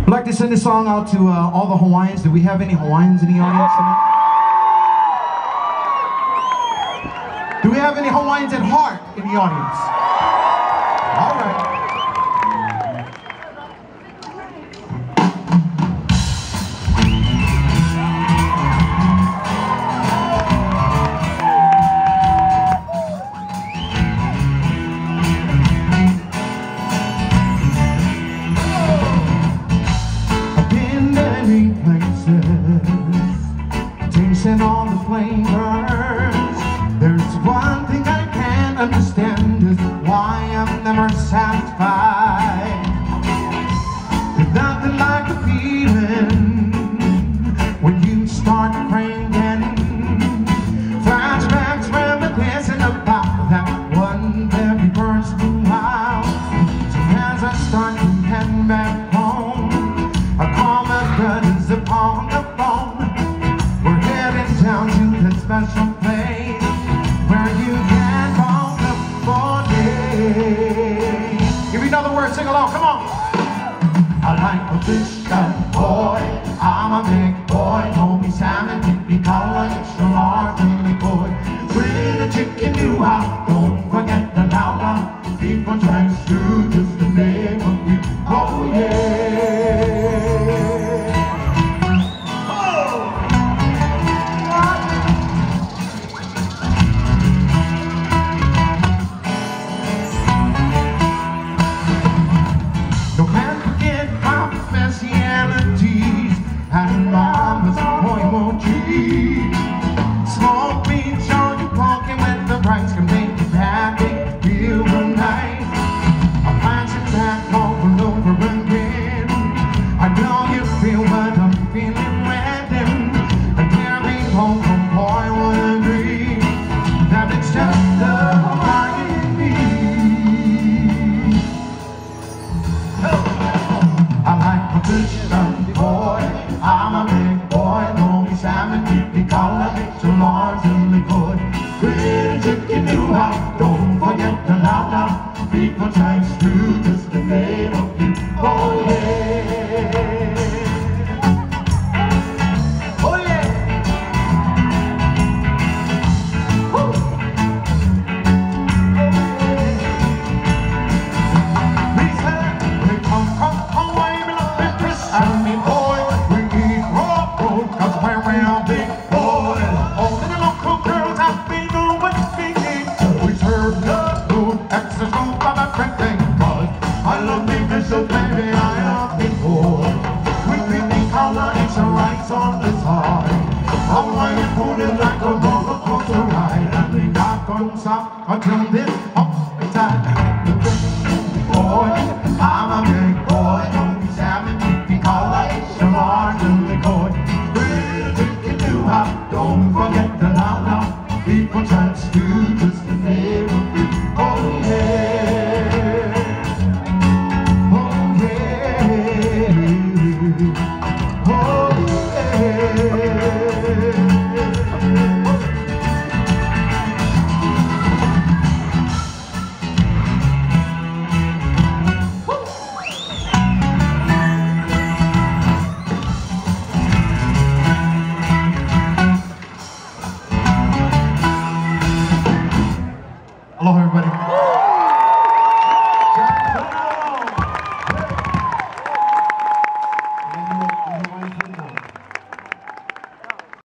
I'd like to send this song out to all the Hawaiians. Do we have any Hawaiians in the audience tonight? Do we have any Hawaiians at heart in the audience? All right. Tasting all the flavors. There's one thing I can't understand, is why I'm never satisfied. There's nothing like the feeling when you start craving. Flashbacks reminiscing about that one very first while. So as I start to head back home, I call my brothers upon the phone. We're heading down to that special place where you can roll the body. Give me another word, sing along, come on. I like a fish gun boy, I'm a big boy. Told me salmon, keep me color, extra large, really good. With a chicken you out, don't forget the lava. Beef on tracks too, just the name of you. Oh yeah. And mama's emoji. Small beach on your pocket with the price can make you happy, feel nice. I'm flashing back over and over again. I know you feel what I'm feeling within. And carry home from boy would agree that it's just the Hawaiian me. I like the fish and the boy. I'm a big boy, no me salmon, keep me color, extra large, really good. Pretty chicken new house, don't forget the lava. Beef on tracks too, just the name of you. Oh yeah. Oh yeah. Woo. Please let me come away, me love me, Chris and me boy. Cause we're real big boys. All the local girls have been over speaking. We serve the food, extra scoop of everything. Cause I love big fish, so baby, I love big boys. We picnic color, extra rice on the side. Hawaiian food is like a roller coaster ride. And we not gonna stop until this up inside. The big boy, I'm a big boy.